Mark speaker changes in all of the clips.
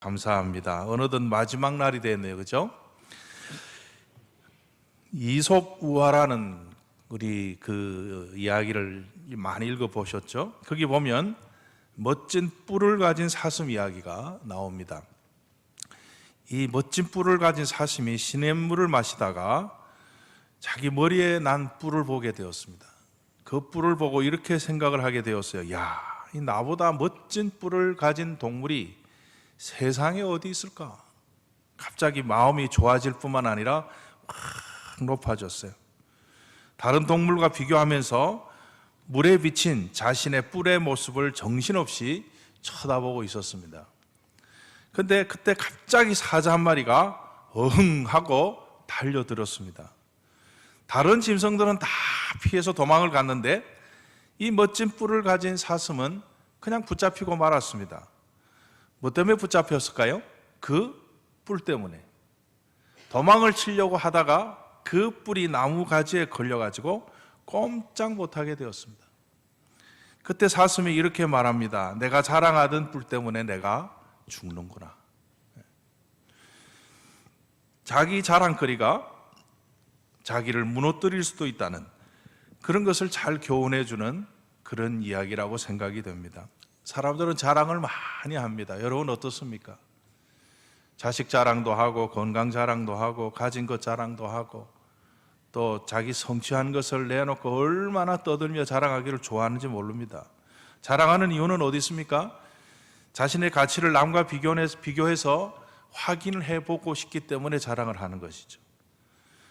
Speaker 1: 감사합니다. 어느덧 마지막 날이 됐네요. 그죠? 이솝우화라는 우리 그 이야기를 많이 읽어보셨죠? 거기 보면 멋진 뿔을 가진 사슴 이야기가 나옵니다. 이 멋진 뿔을 가진 사슴이 시냇물을 마시다가 자기 머리에 난 뿔을 보게 되었습니다. 그 뿔을 보고 이렇게 생각을 하게 되었어요. 야, 이 나보다 멋진 뿔을 가진 동물이 세상에 어디 있을까? 갑자기 마음이 좋아질 뿐만 아니라 확 높아졌어요. 다른 동물과 비교하면서 물에 비친 자신의 뿔의 모습을 정신없이 쳐다보고 있었습니다. 근데 그때 갑자기 사자 한 마리가 어흥 하고 달려들었습니다. 다른 짐승들은 다 피해서 도망을 갔는데 이 멋진 뿔을 가진 사슴은 그냥 붙잡히고 말았습니다. 뭐 때문에 붙잡혔을까요? 그 뿔 때문에. 도망을 치려고 하다가 그 뿔이 나무 가지에 걸려가지고 꼼짝 못하게 되었습니다. 그때 사슴이 이렇게 말합니다. 내가 자랑하던 뿔 때문에 내가 죽는구나. 자기 자랑거리가 자기를 무너뜨릴 수도 있다는 그런 것을 잘 교훈해주는 그런 이야기라고 생각이 됩니다. 사람들은 자랑을 많이 합니다. 여러분 어떻습니까? 자식 자랑도 하고 건강 자랑도 하고 가진 것 자랑도 하고 또 자기 성취한 것을 내놓고 얼마나 떠들며 자랑하기를 좋아하는지 모릅니다. 자랑하는 이유는 어디 있습니까? 자신의 가치를 남과 비교해서 확인을 해보고 싶기 때문에 자랑을 하는 것이죠.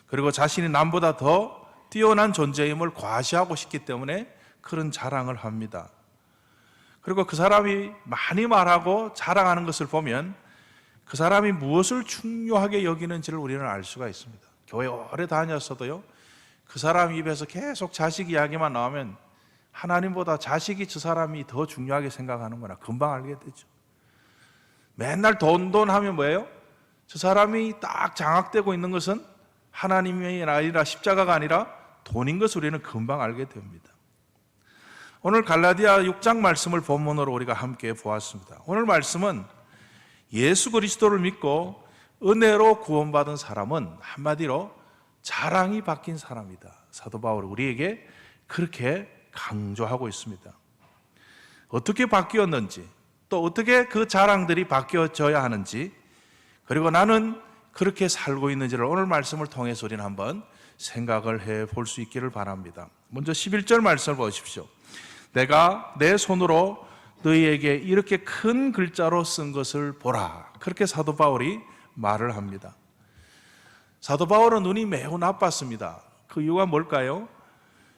Speaker 1: 그리고 자신이 남보다 더 뛰어난 존재임을 과시하고 싶기 때문에 그런 자랑을 합니다. 그리고 그 사람이 많이 말하고 자랑하는 것을 보면 그 사람이 무엇을 중요하게 여기는지를 우리는 알 수가 있습니다. 교회 오래 다녔어도요, 그 사람 입에서 계속 자식 이야기만 나오면 하나님보다 자식이 저 사람이 더 중요하게 생각하는구나 금방 알게 되죠. 맨날 돈 하면 뭐예요? 저 사람이 딱 장악되고 있는 것은 하나님이 아니라 십자가가 아니라 돈인 것을 우리는 금방 알게 됩니다. 오늘 갈라디아 6장 말씀을 본문으로 우리가 함께 보았습니다. 오늘 말씀은 예수 그리스도를 믿고 은혜로 구원받은 사람은 한마디로 자랑이 바뀐 사람이다. 사도 바울이 우리에게 그렇게 강조하고 있습니다. 어떻게 바뀌었는지, 또 어떻게 그 자랑들이 바뀌어져야 하는지, 그리고 나는 그렇게 살고 있는지를 오늘 말씀을 통해서 우리는 한번 생각을 해볼 수 있기를 바랍니다. 먼저 11절 말씀을 보십시오. 내가 내 손으로 너희에게 이렇게 큰 글자로 쓴 것을 보라. 그렇게 사도 바울이 말을 합니다. 사도 바울은 눈이 매우 나빴습니다. 그 이유가 뭘까요?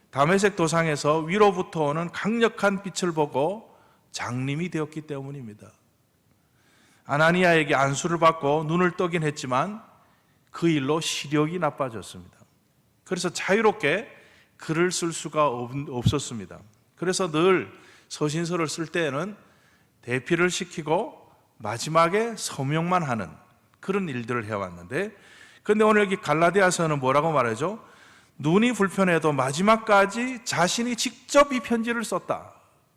Speaker 1: 다메섹 도상에서 위로부터 오는 강력한 빛을 보고 장님이 되었기 때문입니다. 아나니아에게 안수를 받고 눈을 뜨긴 했지만 그 일로 시력이 나빠졌습니다. 그래서 자유롭게 글을 쓸 수가 없었습니다. 그래서 늘 서신서를 쓸 때에는 대피를 시키고 마지막에 서명만 하는 그런 일들을 해왔는데, 그런데 오늘 여기 갈라디아서는 뭐라고 말하죠? 눈이 불편해도 마지막까지 자신이 직접 이 편지를 썼다.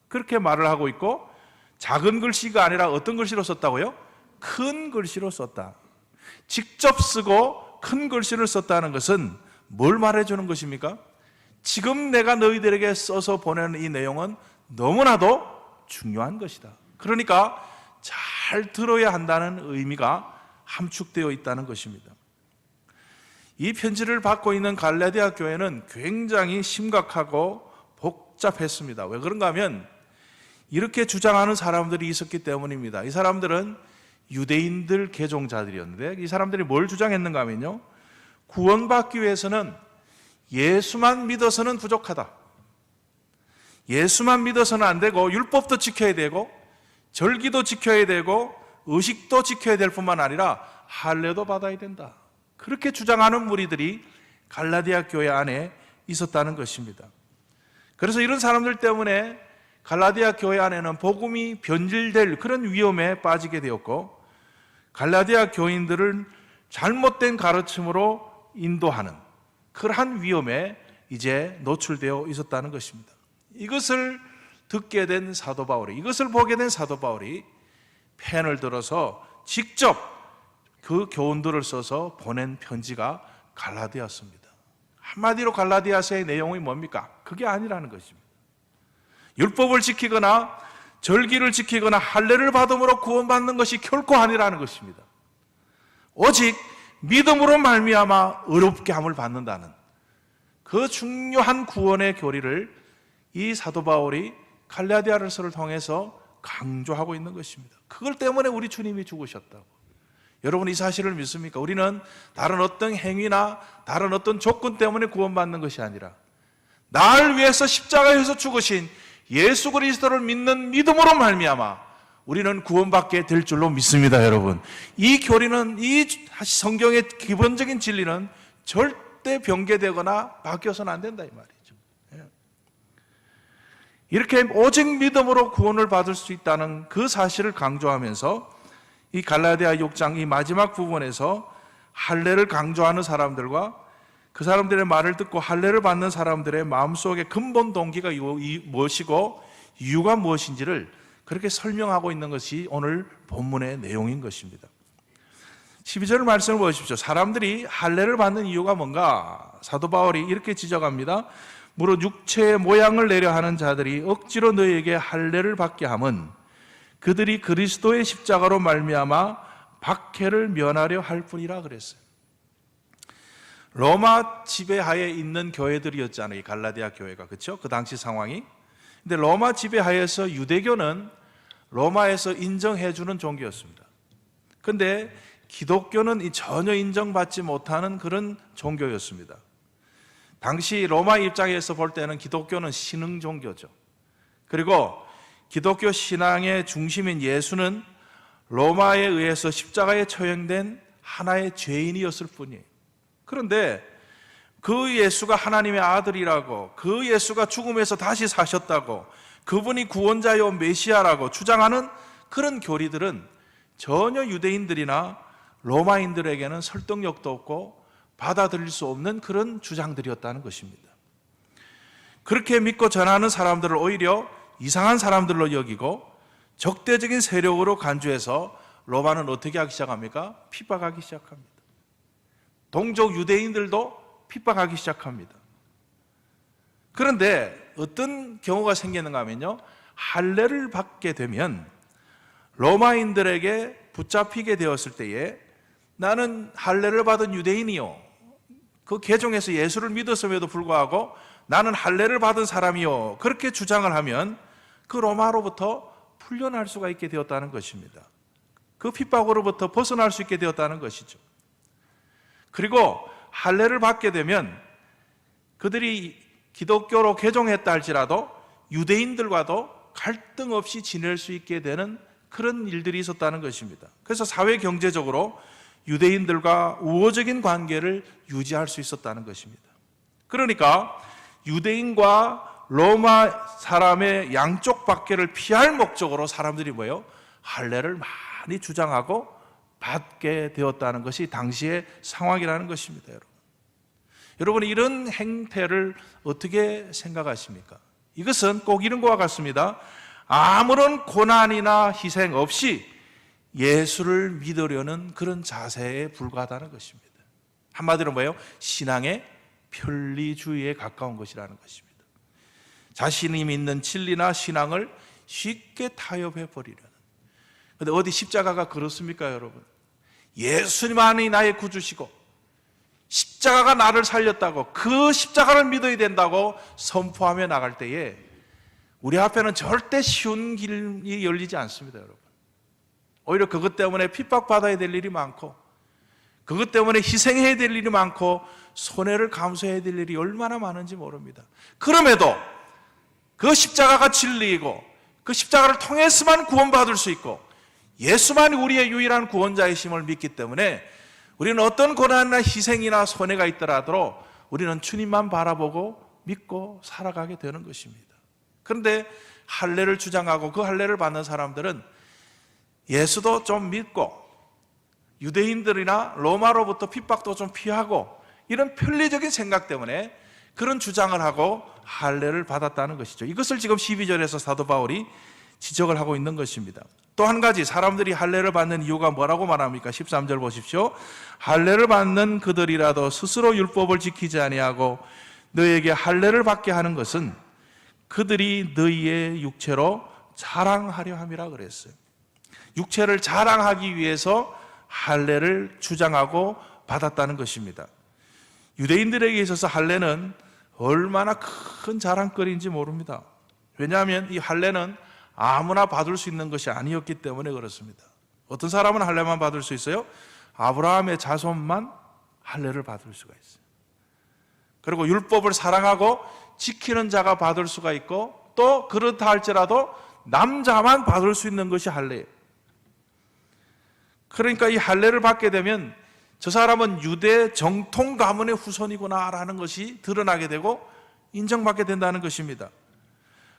Speaker 1: 그렇게 말을 하고 있고, 작은 글씨가 아니라 어떤 글씨로 썼다고요? 큰 글씨로 썼다. 직접 쓰고 큰 글씨를 썼다는 것은 뭘 말해주는 것입니까? 지금 내가 너희들에게 써서 보내는 이 내용은 너무나도 중요한 것이다. 그러니까 잘 들어야 한다는 의미가 함축되어 있다는 것입니다. 이 편지를 받고 있는 갈라디아 교회는 굉장히 심각하고 복잡했습니다. 왜 그런가 하면 이렇게 주장하는 사람들이 있었기 때문입니다. 이 사람들은 유대인들 개종자들이었는데 이 사람들이 뭘 주장했는가 하면요, 구원받기 위해서는 예수만 믿어서는 부족하다. 예수만 믿어서는 안 되고 율법도 지켜야 되고 절기도 지켜야 되고 의식도 지켜야 될 뿐만 아니라 할례도 받아야 된다. 그렇게 주장하는 무리들이 갈라디아 교회 안에 있었다는 것입니다. 그래서 이런 사람들 때문에 갈라디아 교회 안에는 복음이 변질될 그런 위험에 빠지게 되었고, 갈라디아 교인들을 잘못된 가르침으로 인도하는 그러한 위험에 이제 노출되어 있었다는 것입니다. 이것을 듣게 된 사도 바울이, 이것을 보게 된 사도 바울이 펜을 들어서 직접 그 교훈들을 써서 보낸 편지가 갈라디아서입니다. 한마디로 갈라디아서의 내용이 뭡니까? 그게 아니라는 것입니다. 율법을 지키거나 절기를 지키거나 할례를 받음으로 구원받는 것이 결코 아니라는 것입니다. 오직 믿음으로 말미암아 의롭게 함을 받는다는 그 중요한 구원의 교리를 이 사도 바울이 갈라디아서를 통해서 강조하고 있는 것입니다. 그걸 때문에 우리 주님이 죽으셨다고. 여러분 이 사실을 믿습니까? 우리는 다른 어떤 행위나 다른 어떤 조건 때문에 구원받는 것이 아니라 나를 위해서 십자가에서 죽으신 예수 그리스도를 믿는 믿음으로 말미암아 우리는 구원받게 될 줄로 믿습니다. 여러분 이 교리는, 이 성경의 기본적인 진리는 절대 변개되거나 바뀌어서는 안 된다 이 말이죠. 이렇게 오직 믿음으로 구원을 받을 수 있다는 그 사실을 강조하면서 이 갈라디아 6장 이 마지막 부분에서 할례를 강조하는 사람들과 그 사람들의 말을 듣고 할례를 받는 사람들의 마음속의 근본 동기가 무엇이고 이유가 무엇인지를 그렇게 설명하고 있는 것이 오늘 본문의 내용인 것입니다. 12절 말씀을 보십시오. 사람들이 할례를 받는 이유가 뭔가? 사도 바울이 이렇게 지적합니다. 무릇 육체의 모양을 내려 하는 자들이 억지로 너희에게 할례를 받게 함은 그들이 그리스도의 십자가로 말미암아 박해를 면하려 할 뿐이라 그랬어요. 로마 지배하에 있는 교회들이었잖아요. 이 갈라디아 교회가. 그렇죠? 그 당시 상황이. 근데 로마 지배하에서 유대교는 로마에서 인정해주는 종교였습니다. 근데 기독교는 전혀 인정받지 못하는 그런 종교였습니다. 당시 로마 입장에서 볼 때는 기독교는 신흥 종교죠. 그리고 기독교 신앙의 중심인 예수는 로마에 의해서 십자가에 처형된 하나의 죄인이었을 뿐이에요. 그런데 그 예수가 하나님의 아들이라고, 그 예수가 죽음에서 다시 사셨다고, 그분이 구원자요 메시아라고 주장하는 그런 교리들은 전혀 유대인들이나 로마인들에게는 설득력도 없고 받아들일 수 없는 그런 주장들이었다는 것입니다. 그렇게 믿고 전하는 사람들을 오히려 이상한 사람들로 여기고 적대적인 세력으로 간주해서 로마는 어떻게 하기 시작합니까? 핍박하기 시작합니다. 동족 유대인들도 핍박하기 시작합니다. 그런데 어떤 경우가 생기는가 하면요, 할례를 받게 되면 로마인들에게 붙잡히게 되었을 때에 나는 할례를 받은 유대인이요, 그 개종에서 예수를 믿었음에도 불구하고 나는 할례를 받은 사람이요, 그렇게 주장을 하면 그 로마로부터 풀려날 수가 있게 되었다는 것입니다. 그 핍박으로부터 벗어날 수 있게 되었다는 것이죠. 그리고 할례를 받게 되면 그들이 기독교로 개종했다 할지라도 유대인들과도 갈등 없이 지낼 수 있게 되는 그런 일들이 있었다는 것입니다. 그래서 사회 경제적으로 유대인들과 우호적인 관계를 유지할 수 있었다는 것입니다. 그러니까 유대인과 로마 사람의 양쪽 박해를 피할 목적으로 사람들이 뭐예요? 할례를 많이 주장하고 받게 되었다는 것이 당시의 상황이라는 것입니다. 여러분 이런 행태를 어떻게 생각하십니까? 이것은 꼭 이런 것과 같습니다. 아무런 고난이나 희생 없이 예수를 믿으려는 그런 자세에 불과하다는 것입니다. 한마디로 뭐예요? 신앙의 편리주의에 가까운 것이라는 것입니다. 자신이 믿는 진리나 신앙을 쉽게 타협해 버리려는. 그런데 어디 십자가가 그렇습니까, 여러분? 예수님만이 나의 구주시고 십자가가 나를 살렸다고, 그 십자가를 믿어야 된다고 선포하며 나갈 때에 우리 앞에는 절대 쉬운 길이 열리지 않습니다, 여러분. 오히려 그것 때문에 핍박받아야 될 일이 많고, 그것 때문에 희생해야 될 일이 많고, 손해를 감수해야 될 일이 얼마나 많은지 모릅니다. 그럼에도 그 십자가가 진리이고 그 십자가를 통해서만 구원받을 수 있고 예수만이 우리의 유일한 구원자이심을 믿기 때문에 우리는 어떤 고난이나 희생이나 손해가 있더라도 우리는 주님만 바라보고 믿고 살아가게 되는 것입니다. 그런데 할례를 주장하고 그 할례를 받는 사람들은 예수도 좀 믿고 유대인들이나 로마로부터 핍박도 좀 피하고 이런 편리적인 생각 때문에 그런 주장을 하고 할례를 받았다는 것이죠. 이것을 지금 12절에서 사도 바울이 지적을 하고 있는 것입니다. 또 한 가지 사람들이 할례를 받는 이유가 뭐라고 말합니까? 13절 보십시오. 할례를 받는 그들이라도 스스로 율법을 지키지 아니하고 너에게 할례를 받게 하는 것은 그들이 너희의 육체로 자랑하려 함이라 그랬어요. 육체를 자랑하기 위해서 할례를 주장하고 받았다는 것입니다. 유대인들에게 있어서 할례는 얼마나 큰 자랑거리인지 모릅니다. 왜냐하면 이 할례는 아무나 받을 수 있는 것이 아니었기 때문에 그렇습니다. 어떤 사람은 할례만 받을 수 있어요? 아브라함의 자손만 할례를 받을 수가 있어요. 그리고 율법을 사랑하고 지키는 자가 받을 수가 있고, 또 그렇다 할지라도 남자만 받을 수 있는 것이 할례예요. 그러니까 이 할례를 받게 되면 저 사람은 유대 정통 가문의 후손이구나라는 것이 드러나게 되고 인정받게 된다는 것입니다.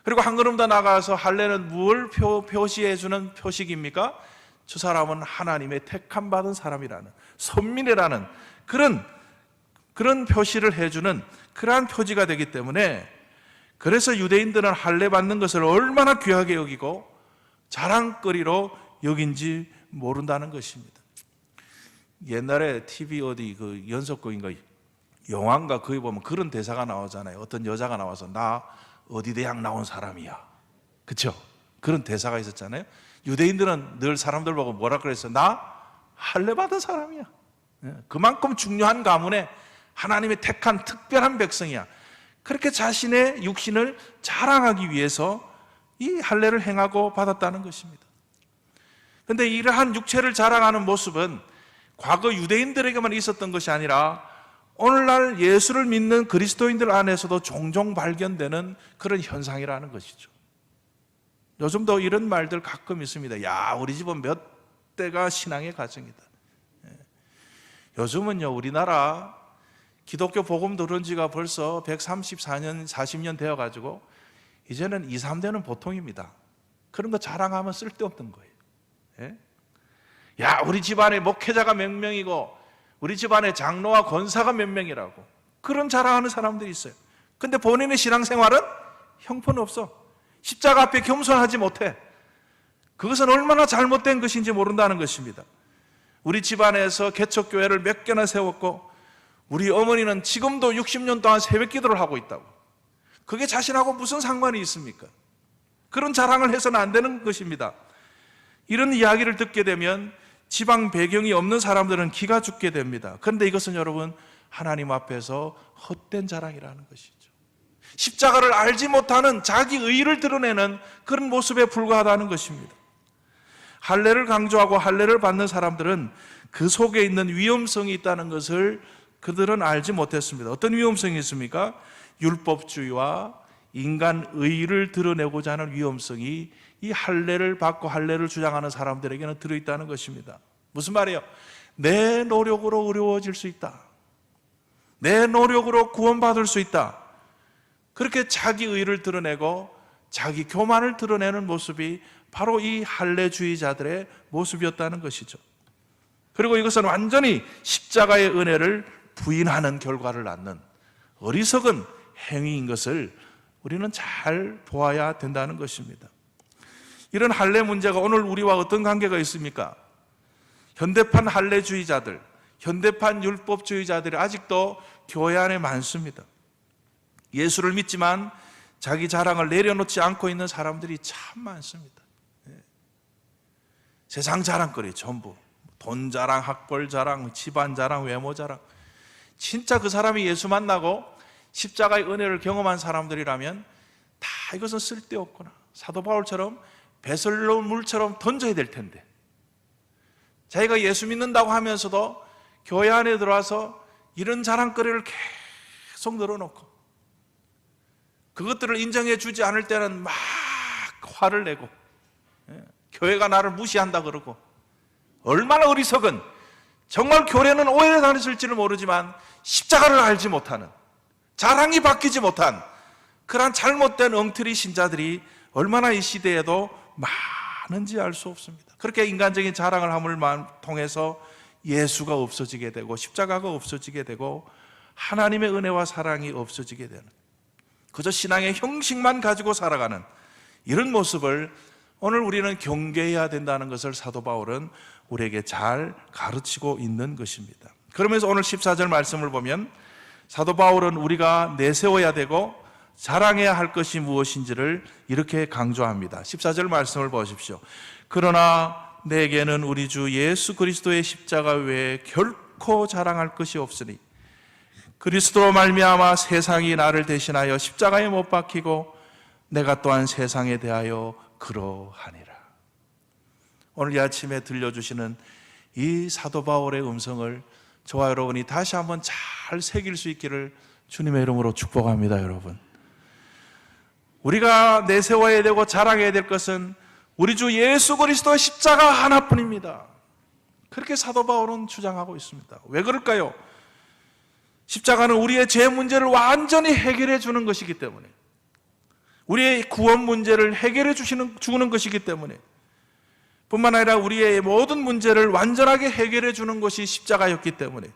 Speaker 1: 그리고 한 걸음 더 나가서 할례는 무엇을 표시해 주는 표식입니까? 저 사람은 하나님의 택함 받은 사람이라는, 선민이라는 그런 표시를 해주는 그러한 표지가 되기 때문에, 그래서 유대인들은 할례 받는 것을 얼마나 귀하게 여기고 자랑거리로 여긴지 모른다는 것입니다. 옛날에 TV 어디 그 연속극인가 영화인가 거기 보면 그런 대사가 나오잖아요. 어떤 여자가 나와서 나 어디 대학 나온 사람이야. 그렇죠? 그런 대사가 있었잖아요. 유대인들은 늘 사람들 보고 뭐라 그랬어요? 나 할례 받은 사람이야. 그만큼 중요한 가문에 하나님의 택한 특별한 백성이야. 그렇게 자신의 육신을 자랑하기 위해서 이 할례를 행하고 받았다는 것입니다. 그런데 이러한 육체를 자랑하는 모습은 과거 유대인들에게만 있었던 것이 아니라 오늘날 예수를 믿는 그리스도인들 안에서도 종종 발견되는 그런 현상이라는 것이죠. 요즘도 이런 말들 가끔 있습니다. 야, 우리 집은 몇 대가 신앙의 가정이다. 요즘은요, 우리나라 기독교 복음 들은 지가 벌써 134년, 40년 되어가지고 이제는 2, 3대는 보통입니다. 그런 거 자랑하면 쓸데없는 거예요. 야, 우리 집안에 목회자가 몇 명이고 우리 집안에 장로와 권사가 몇 명이라고 그런 자랑하는 사람들이 있어요. 근데 본인의 신앙생활은 형편없어. 십자가 앞에 겸손하지 못해. 그것은 얼마나 잘못된 것인지 모른다는 것입니다. 우리 집안에서 개척교회를 몇 개나 세웠고 우리 어머니는 지금도 60년 동안 새벽 기도를 하고 있다고. 그게 자신하고 무슨 상관이 있습니까? 그런 자랑을 해서는 안 되는 것입니다. 이런 이야기를 듣게 되면 지방 배경이 없는 사람들은 기가 죽게 됩니다. 그런데 이것은 여러분 하나님 앞에서 헛된 자랑이라는 것이죠. 십자가를 알지 못하는 자기 의의를 드러내는 그런 모습에 불과하다는 것입니다. 할례를 강조하고 할례를 받는 사람들은 그 속에 있는 위험성이 있다는 것을 그들은 알지 못했습니다. 어떤 위험성이 있습니까? 율법주의와 인간 의의를 드러내고자 하는 위험성이 이 할례를 받고 할례를 주장하는 사람들에게는 들어있다는 것입니다. 무슨 말이에요? 내 노력으로 의로워질 수 있다. 내 노력으로 구원받을 수 있다. 그렇게 자기 의의를 드러내고 자기 교만을 드러내는 모습이 바로 이 할례주의자들의 모습이었다는 것이죠. 그리고 이것은 완전히 십자가의 은혜를 부인하는 결과를 낳는 어리석은 행위인 것을 우리는 잘 보아야 된다는 것입니다. 이런 할례 문제가 오늘 우리와 어떤 관계가 있습니까? 현대판 할례주의자들, 현대판 율법주의자들이 아직도 교회 안에 많습니다. 예수를 믿지만 자기 자랑을 내려놓지 않고 있는 사람들이 참 많습니다. 세상 자랑거리 전부, 돈 자랑, 학벌 자랑, 집안 자랑, 외모 자랑. 진짜 그 사람이 예수 만나고 십자가의 은혜를 경험한 사람들이라면 다 이것은 쓸데없구나. 사도 바울처럼 배설로 물처럼 던져야 될 텐데, 자기가 예수 믿는다고 하면서도 교회 안에 들어와서 이런 자랑거리를 계속 늘어놓고 그것들을 인정해 주지 않을 때는 막 화를 내고 교회가 나를 무시한다 그러고, 얼마나 어리석은, 정말 교회는 오해를 당했을지는 모르지만 십자가를 알지 못하는, 자랑이 바뀌지 못한 그러한 잘못된 엉터리 신자들이 얼마나 이 시대에도 많은지 알 수 없습니다. 그렇게 인간적인 자랑을 함을 통해서 예수가 없어지게 되고 십자가가 없어지게 되고 하나님의 은혜와 사랑이 없어지게 되는, 그저 신앙의 형식만 가지고 살아가는 이런 모습을 오늘 우리는 경계해야 된다는 것을 사도 바울은 우리에게 잘 가르치고 있는 것입니다. 그러면서 오늘 14절 말씀을 보면 사도 바울은 우리가 내세워야 되고 자랑해야 할 것이 무엇인지를 이렇게 강조합니다. 14절 말씀을 보십시오. 그러나 내게는 우리 주 예수 그리스도의 십자가 외에 결코 자랑할 것이 없으니 그리스도로 말미암아 세상이 나를 대신하여 십자가에 못 박히고 내가 또한 세상에 대하여 그러하니라. 오늘 이 아침에 들려주시는 이 사도 바울의 음성을 저와 여러분이 다시 한번 잘 새길 수 있기를 주님의 이름으로 축복합니다. 여러분, 우리가 내세워야 되고 자랑해야 될 것은 우리 주 예수 그리스도의 십자가 하나뿐입니다. 그렇게 사도 바울은 주장하고 있습니다. 왜 그럴까요? 십자가는 우리의 죄 문제를 완전히 해결해 주는 것이기 때문에, 우리의 구원 문제를 해결해 주는 것이기 때문에, 뿐만 아니라 우리의 모든 문제를 완전하게 해결해 주는 것이 십자가였기 때문에,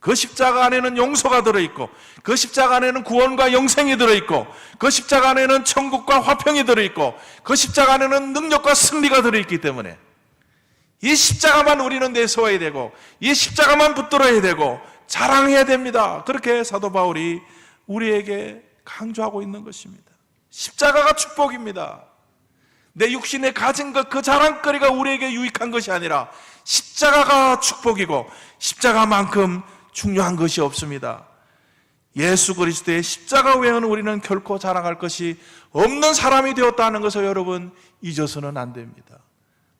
Speaker 1: 그 십자가 안에는 용서가 들어있고, 그 십자가 안에는 구원과 영생이 들어있고, 그 십자가 안에는 천국과 화평이 들어있고, 그 십자가 안에는 능력과 승리가 들어있기 때문에 이 십자가만 우리는 내세워야 되고, 이 십자가만 붙들어야 되고 자랑해야 됩니다. 그렇게 사도 바울이 우리에게 강조하고 있는 것입니다. 십자가가 축복입니다. 내 육신에 가진 것, 그 자랑거리가 우리에게 유익한 것이 아니라 십자가가 축복이고 십자가만큼 중요한 것이 없습니다. 예수 그리스도의 십자가 외에는 우리는 결코 자랑할 것이 없는 사람이 되었다는 것을 여러분 잊어서는 안 됩니다.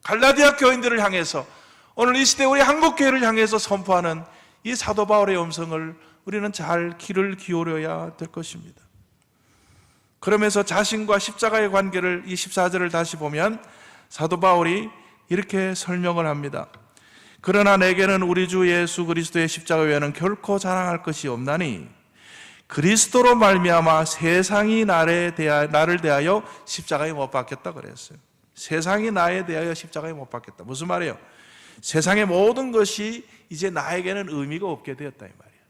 Speaker 1: 갈라디아 교인들을 향해서, 오늘 이 시대 우리 한국교회를 향해서 선포하는 이 사도 바울의 음성을 우리는 잘 귀를 기울여야 될 것입니다. 그러면서 자신과 십자가의 관계를, 이 14절을 다시 보면 사도 바울이 이렇게 설명을 합니다. 그러나 내게는 우리 주 예수 그리스도의 십자가 외에는 결코 자랑할 것이 없나니 그리스도로 말미암아 세상이 나를 대하여 십자가에 못 박혔다 그랬어요. 세상이 나에 대하여 십자가에 못 박혔다. 무슨 말이에요? 세상의 모든 것이 이제 나에게는 의미가 없게 되었다 이 말이에요.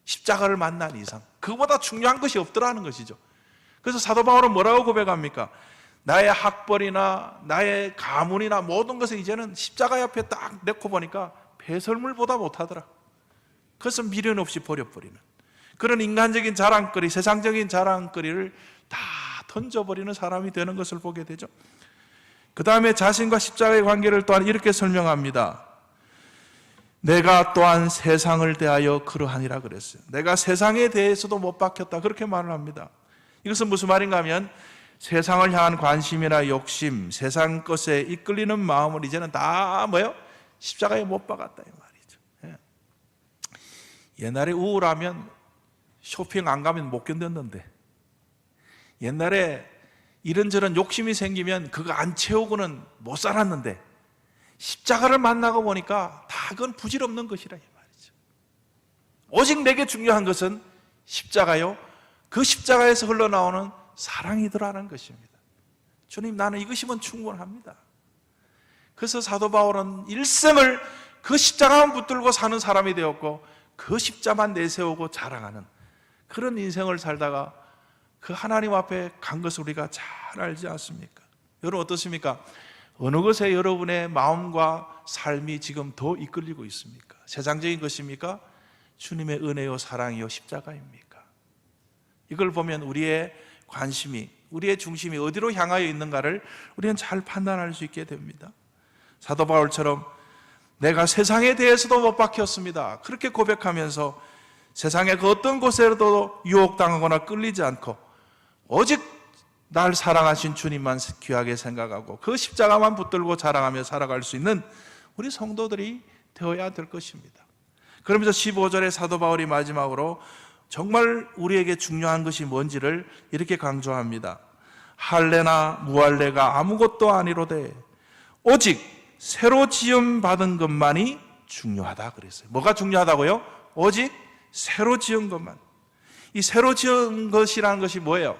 Speaker 1: 십자가를 만난 이상 그보다 중요한 것이 없더라는 것이죠. 그래서 사도 바울은 뭐라고 고백합니까? 나의 학벌이나 나의 가문이나 모든 것을 이제는 십자가 옆에 딱 내고 보니까 배설물보다 못하더라. 그래서 미련 없이 버려버리는 그런 인간적인 자랑거리, 세상적인 자랑거리를 다 던져버리는 사람이 되는 것을 보게 되죠. 그 다음에 자신과 십자가의 관계를 또한 이렇게 설명합니다. 내가 또한 세상을 대하여 그러하니라 그랬어요. 내가 세상에 대해서도 못 박혔다, 그렇게 말을 합니다. 이것은 무슨 말인가 하면 세상을 향한 관심이나 욕심, 세상 것에 이끌리는 마음을 이제는 다 뭐예요? 십자가에 못 박았다 이 말이죠. 옛날에 우울하면 쇼핑 안 가면 못 견뎠는데, 옛날에 이런저런 욕심이 생기면 그거 안 채우고는 못 살았는데, 십자가를 만나고 보니까 다 그건 부질없는 것이라 이 말이죠. 오직 내게 중요한 것은 십자가요, 그 십자가에서 흘러나오는 사랑이더라는 것입니다. 주님, 나는 이것이면 충분합니다. 그래서 사도 바울은 일생을 그 십자가만 붙들고 사는 사람이 되었고, 그 십자만 내세우고 자랑하는 그런 인생을 살다가 그 하나님 앞에 간 것을 우리가 잘 알지 않습니까? 여러분 어떻습니까? 어느 것에 여러분의 마음과 삶이 지금 더 이끌리고 있습니까? 세상적인 것입니까? 주님의 은혜요 사랑이요 십자가입니까? 이걸 보면 우리의 관심이, 우리의 중심이 어디로 향하여 있는가를 우리는 잘 판단할 수 있게 됩니다. 사도 바울처럼 내가 세상에 대해서도 못 박혔습니다, 그렇게 고백하면서 세상의 그 어떤 곳에도 유혹당하거나 끌리지 않고 오직 날 사랑하신 주님만 귀하게 생각하고 그 십자가만 붙들고 자랑하며 살아갈 수 있는 우리 성도들이 되어야 될 것입니다. 그러면서 15절에 사도 바울이 마지막으로 정말 우리에게 중요한 것이 뭔지를 이렇게 강조합니다. 할례나 무할례가 아무것도 아니로되 오직 새로 지음 받은 것만이 중요하다 그랬어요. 뭐가 중요하다고요? 오직 새로 지은 것만. 이 새로 지은 것이라는 것이 뭐예요?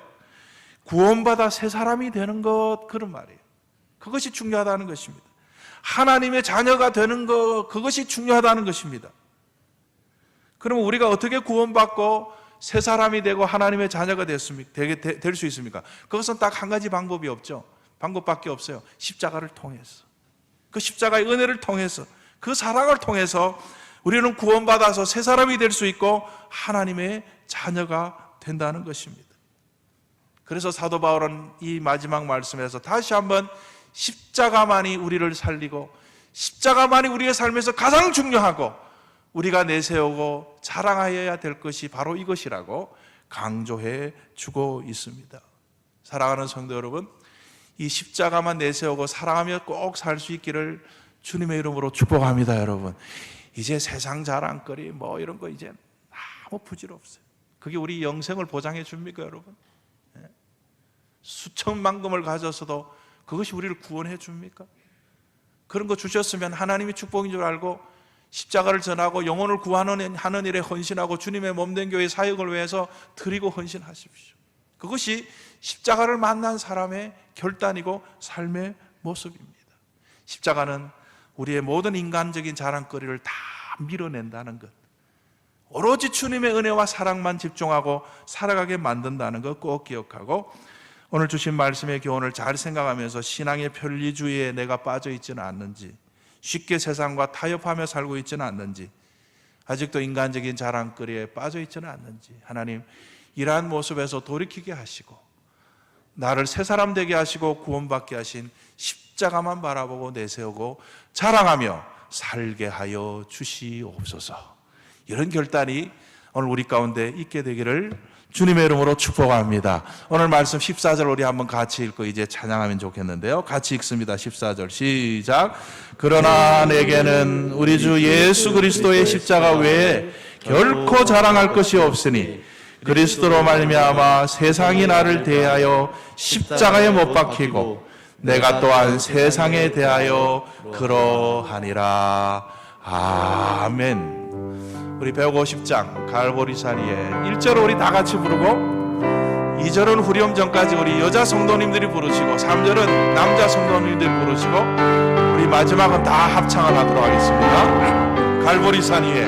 Speaker 1: 구원받아 새 사람이 되는 것, 그런 말이에요. 그것이 중요하다는 것입니다. 하나님의 자녀가 되는 것, 그것이 중요하다는 것입니다. 그러면 우리가 어떻게 구원받고 새 사람이 되고 하나님의 자녀가 될 수 있습니까? 그것은 딱 한 가지 방법이 없죠. 방법밖에 없어요. 십자가를 통해서, 그 십자가의 은혜를 통해서, 그 사랑을 통해서 우리는 구원받아서 새 사람이 될 수 있고 하나님의 자녀가 된다는 것입니다. 그래서 사도 바울은 이 마지막 말씀에서 다시 한번 십자가만이 우리를 살리고 십자가만이 우리의 삶에서 가장 중요하고 우리가 내세우고 자랑하여야 될 것이 바로 이것이라고 강조해 주고 있습니다. 사랑하는 성도 여러분, 이 십자가만 내세우고 사랑하며 꼭 살 수 있기를 주님의 이름으로 축복합니다. 여러분, 이제 세상 자랑거리 뭐 이런 거 이제 아무 부질없어요. 그게 우리 영생을 보장해 줍니까, 여러분? 수천만금을 가졌어도 그것이 우리를 구원해 줍니까? 그런 거 주셨으면 하나님이 축복인 줄 알고 십자가를 전하고 영혼을 구하는 하는 일에 헌신하고 주님의 몸된 교회 사역을 위해서 드리고 헌신하십시오. 그것이 십자가를 만난 사람의 결단이고 삶의 모습입니다. 십자가는 우리의 모든 인간적인 자랑거리를 다 밀어낸다는 것, 오로지 주님의 은혜와 사랑만 집중하고 살아가게 만든다는 것 꼭 기억하고, 오늘 주신 말씀의 교훈을 잘 생각하면서 신앙의 편리주의에 내가 빠져 있지는 않는지, 쉽게 세상과 타협하며 살고 있지는 않는지, 아직도 인간적인 자랑거리에 빠져 있지는 않는지, 하나님 이러한 모습에서 돌이키게 하시고 나를 새 사람 되게 하시고 구원받게 하신 십자가만 바라보고 내세우고 자랑하며 살게 하여 주시옵소서. 이런 결단이 오늘 우리 가운데 있게 되기를 주님의 이름으로 축복합니다. 오늘 말씀 14절 우리 한번 같이 읽고 이제 찬양하면 좋겠는데요. 같이 읽습니다. 14절 시작. 그러나 내게는 우리 주 예수 그리스도의 십자가 외에 결코 자랑할 것이 없으니 그리스도로 말미암아 세상이 나를 대하여 십자가에 못 박히고 내가 또한 세상에 대하여 그러하니라. 아멘. 우리 150장 갈보리산이에 1절을 우리 다 같이 부르고 2절은 후렴전까지 우리 여자 성도님들이 부르시고 3절은 남자 성도님들이 부르시고 우리 마지막은 다 합창을 하도록 하겠습니다. 갈보리산 위에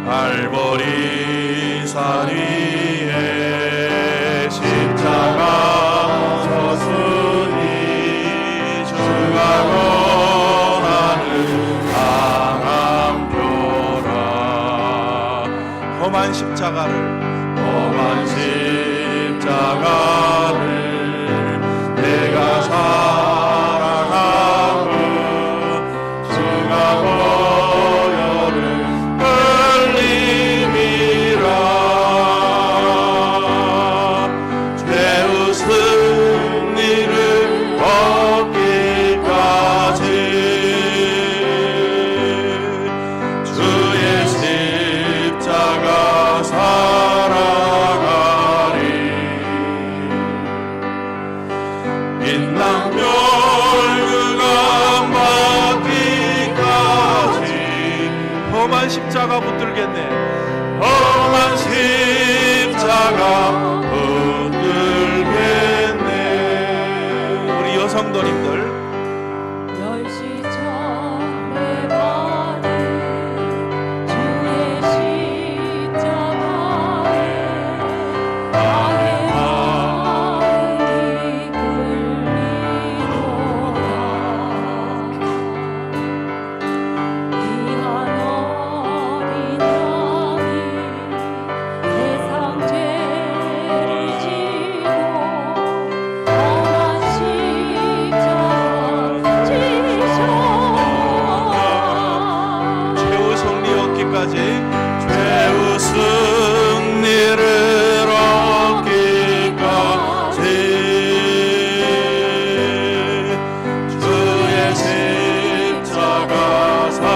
Speaker 1: 갈보리산 위에 십자가 졌으니 주가 험한 십자가를 내가 사랑하고 주가 보혈을 흘림이라. 죄의 승리를 얻기까지 주의 십자가 살아가리. 빛난 멸류관 받기까지 험한 십자가 붙들겠네. 험한 십자가 붙들겠네. 우리 여성도님들 죄의 승리를 얻기까지 주의 십자가 살아가리.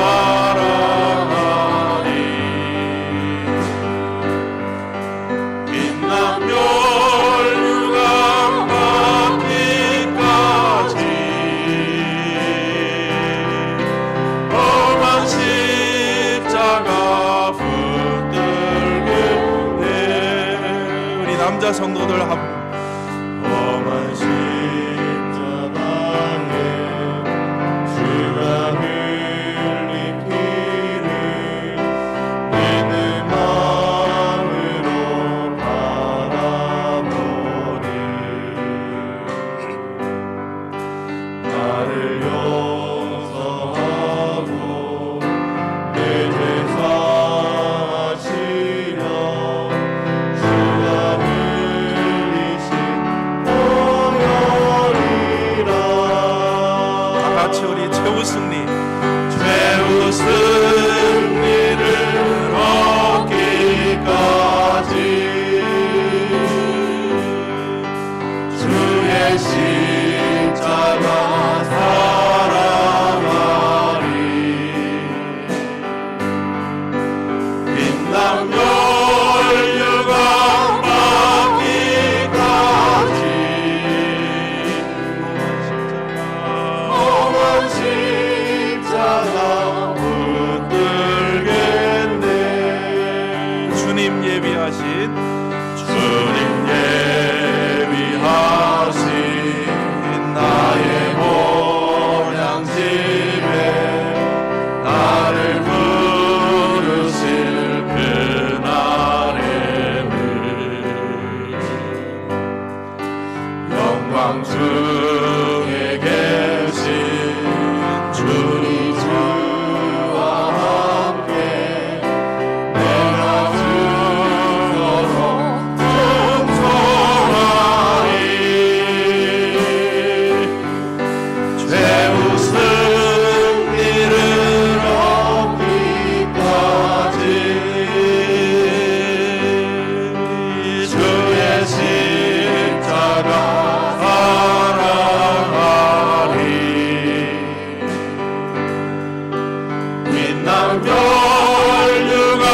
Speaker 1: 빛난 멸류관 받기까지 험한 십자가 붙들겠네. 우리 남자 성도들 험한 십자가에 주가 흘린 피를 믿는 마음으로 바라보니 우리 최후 승리,
Speaker 2: 최후 승리를 얻기까지 주의 십자가 사랑하리. 빛난 멸류관 받기까지 험한 십자가 붙들겠네.
Speaker 1: 주님 예비하신
Speaker 2: 나의 본향집에 나를 부르실 그날에는 영광 중에 계신 주님 주와 함께 내가 주어서 충성하리. 최후 승리를 얻기까지 주의 십자가 사랑하리. 빛난 멸류관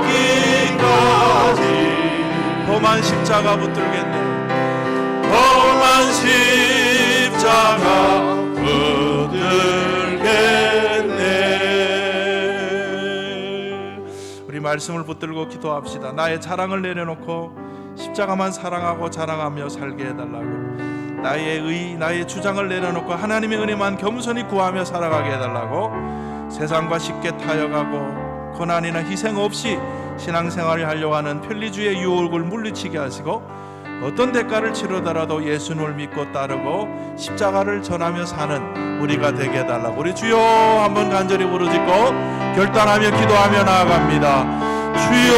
Speaker 2: 받기까지
Speaker 1: 험한 십자가 붙들겠네.
Speaker 2: 험한 십자가 붙들겠네.
Speaker 1: 우리 말씀을 붙들고 기도합시다. 나의 자랑을 내려놓고 십자가만 사랑하고 자랑하며 살게 해달라고. 나의 의, 나의 주장을 내려놓고 하나님의 은혜만 겸손히 구하며 살아가게 해달라고. 세상과 쉽게 타협하고 고난이나 희생 없이 신앙생활을 하려고 하는 편리주의 유혹을 물리치게 하시고, 어떤 대가를 치르더라도 예수님을 믿고 따르고 십자가를 전하며 사는 우리가 되게 해달라고. 우리 주여 한번 간절히 부르짖고 결단하며 기도하며 나아갑니다. 주여,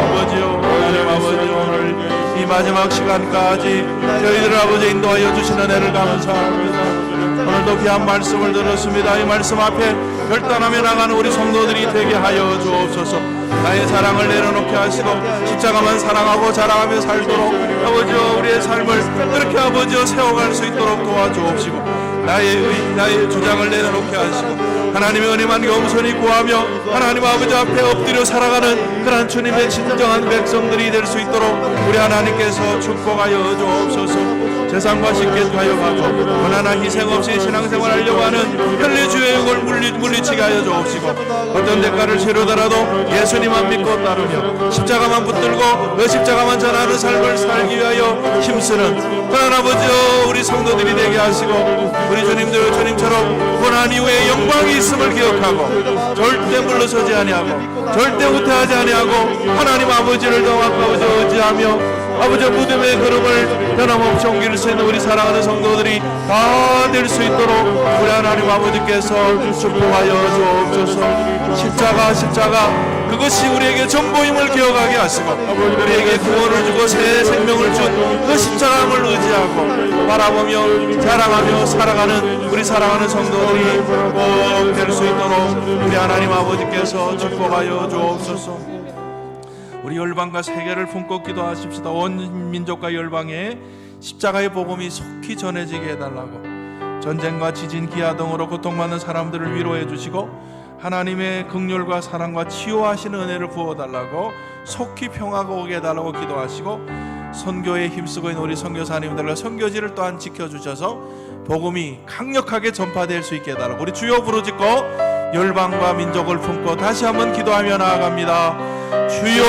Speaker 1: 아버지요, 하나님 아버지, 오늘 이 마지막 시간까지 저희들 아버지 인도하여 주시는 은혜를 감사합니다. 오늘도 귀한 말씀을 들었습니다. 이 말씀 앞에 결단하며 나가는 우리 성도들이 되게 하여 주옵소서. 나의 자랑을 내려놓게 하시고 십자가만 사랑하고 자랑하며 살도록 아버지여 우리의 삶을 그렇게 아버지여 세워갈 수 있도록 도와주옵시고, 나의 의, 나의 주장을 내려놓게 하시고 하나님의 은혜만 겸손히 구하며 하나님 아버지 앞에 엎드려 살아가는 그런 주님의 진정한 백성들이 될 수 있도록 우리 하나님께서 축복하여 주옵소서. 세상과 쉽게 타협하고 고난이나 희생 없이 신앙생활 하려고 하는 편리주의 욕을 물리치게 하여 주옵시고, 어떤 대가를 치르더라도 예수님만 믿고 따르며 십자가만 붙들고 그 십자가만 전하는 삶을 살기 위하여 힘쓰는 그런 아버지여 우리 성도들이 되게 하시고, 우리 주님들 주님처럼 고난 이후에 영광이 있음을 기억하고 절대 물러서지 아니하고 절대 후퇴하지 아니하고 하나님 아버지를 더 가까워져 의지하며 아버지 무덤의 걸음을 변함없이 옮길 수 있는 우리 사랑하는 성도들이 다 될 수 있도록 우리 하나님 아버지께서 축복하여 주옵소서. 십자가 그것이 우리에게 전부임을 기억하게 하시고 우리에게 구원을 주고 새 생명을 준 그 십자가를 의지하고 바라보며 자랑하며 살아가는 우리 사랑하는 성도들이 꼭 될 수 있도록 우리 하나님 아버지께서 축복하여 주옵소서. 우리 열방과 세계를 품고 기도하십시다. 온 민족과 열방에 십자가의 복음이 속히 전해지게 해달라고. 전쟁과 지진, 기아 등으로 고통받는 사람들을 위로해 주시고 하나님의 긍휼과 사랑과 치유하시는 은혜를 부어달라고, 속히 평화가 오게 해달라고 기도하시고, 선교에 힘쓰고 있는 우리 선교사님들과 선교지를 또한 지켜주셔서 복음이 강력하게 전파될 수 있게 해달라고. 우리 주여 부르짖고 열방과 민족을 품고 다시 한번 기도하며 나아갑니다. 주여,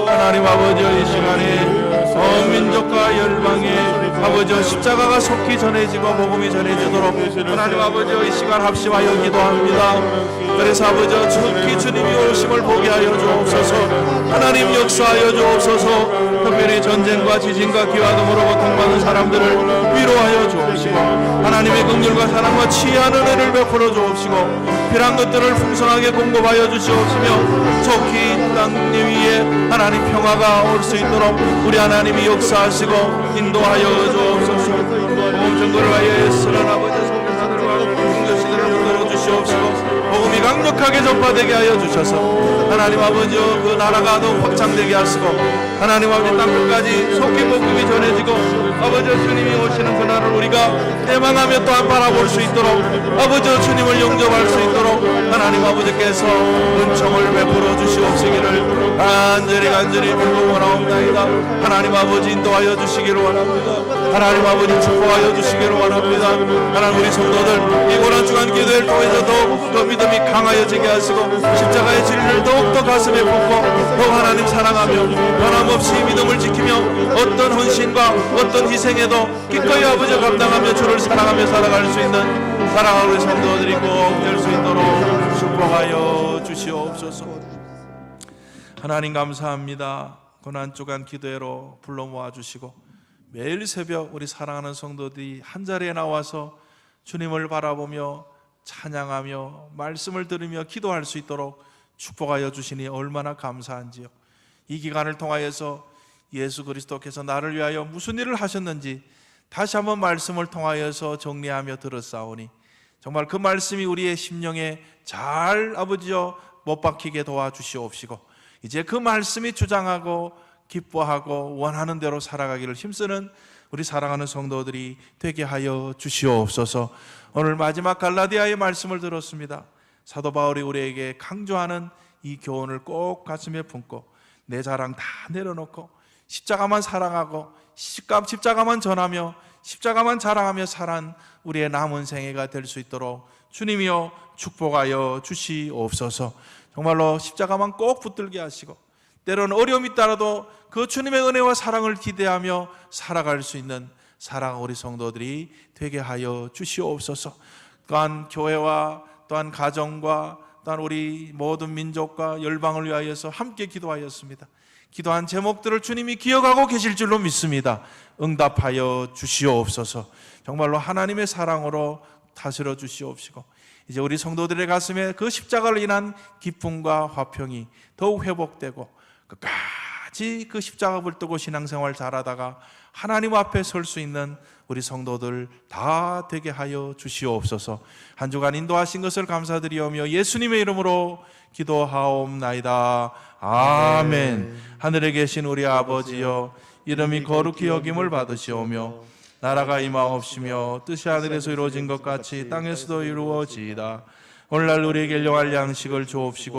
Speaker 1: 하나님 아버지여, 이 시간에 온 민족과 열방에 아버지여 십자가가 속히 전해지고 복음이 전해지도록 하나님 아버지여 이 시간 합심하여 기도합니다. 그래서 아버지여 속히 주님이 오심을 보게 하여 주옵소서. 하나님 역사하여 주옵소서. 특별히 전쟁과 지진과 기와 등으로 고통받는 사람들을 위로하여 주옵시고 하나님의 긍휼과 사랑과 치유하는 은혜를 베풀어 주옵시고 필요한 것들을 풍성하게 공급하여 주시옵시며 속히 땅 위에 하나님 평화가 올 수 있도록 우리 하나님이 역사하시고 인도하여 주옵소서. 되게 하여 주셔서 하나님 아버지 그 나라가 더 확장되게 하시고 하나님 아버지 땅끝까지 속히 복음이 전해지고 아버지 주님이 오시는 그날을 우리가 대망하며 또한 바라볼 수 있도록 아버지 주님을 영접할 수 있도록 하나님 아버지께서 은총을 베풀어 주시옵시기를 간절히 불러원하옵나이다. 하나님 아버지 인도하여 주시기를 원합니다. 하나님 아버지 축복하여 주시기를 원합니다. 하나님 우리 성도들 이 고난 주간 기도회를 통해서 더욱더 믿음이 강하여지게 하시고 십자가의 진리를 더욱더 가슴에 품고 더욱 하나님 사랑하며 변함없이 믿음을 지키며 어떤 헌신과 어떤 희생에도 기꺼이 아버지 감당하며 주를 사랑하며 살아갈 수 있는 사랑하는 우리 성도들이 꼭 될 수 있도록 축복하여 주시옵소서. 하나님 감사합니다. 고난 주간 기도회로 불러 모아주시고 매일 새벽 우리 사랑하는 성도들이 한자리에 나와서 주님을 바라보며 찬양하며 말씀을 들으며 기도할 수 있도록 축복하여 주시니 얼마나 감사한지요. 이 기간을 통하여서 예수 그리스도께서 나를 위하여 무슨 일을 하셨는지 다시 한번 말씀을 통하여서 정리하며 들었사오니 정말 그 말씀이 우리의 심령에 잘 아버지여 못 박히게 도와주시옵시고 이제 그 말씀이 주장하고 기뻐하고 원하는 대로 살아가기를 힘쓰는 우리 사랑하는 성도들이 되게 하여 주시옵소서. 오늘 마지막 갈라디아의 말씀을 들었습니다. 사도 바울이 우리에게 강조하는 이 교훈을 꼭 가슴에 품고 내 자랑 다 내려놓고 십자가만 사랑하고 십자가만 전하며 십자가만 자랑하며 살아간 우리의 남은 생애가 될 수 있도록 주님이여 축복하여 주시옵소서. 정말로 십자가만 꼭 붙들게 하시고 때로는 어려움이 있더라도 그 주님의 은혜와 사랑을 기대하며 살아갈 수 있는 사랑하는 우리 성도들이 되게 하여 주시옵소서. 또한 교회와 또한 가정과 또한 우리 모든 민족과 열방을 위하여서 함께 기도하였습니다. 기도한 제목들을 주님이 기억하고 계실 줄로 믿습니다. 응답하여 주시옵소서. 정말로 하나님의 사랑으로 다스려 주시옵시고 이제 우리 성도들의 가슴에 그 십자가를 인한 기쁨과 화평이 더욱 회복되고 끝까지 그 십자가 불뜨고 신앙생활 잘하다가 하나님 앞에 설 수 있는 우리 성도들 다 되게 하여 주시옵소서. 한 주간 인도하신 것을 감사드리오며 예수님의 이름으로 기도하옵나이다. 아멘. 하늘에 계신 우리 아버지여 이름이 거룩히 여김을 받으시오며 나라가 임하옵시며 뜻이 하늘에서 이루어진 것 같이 땅에서도 이루어지이다. 오늘날 우리에게 일용할 양식을 주옵시고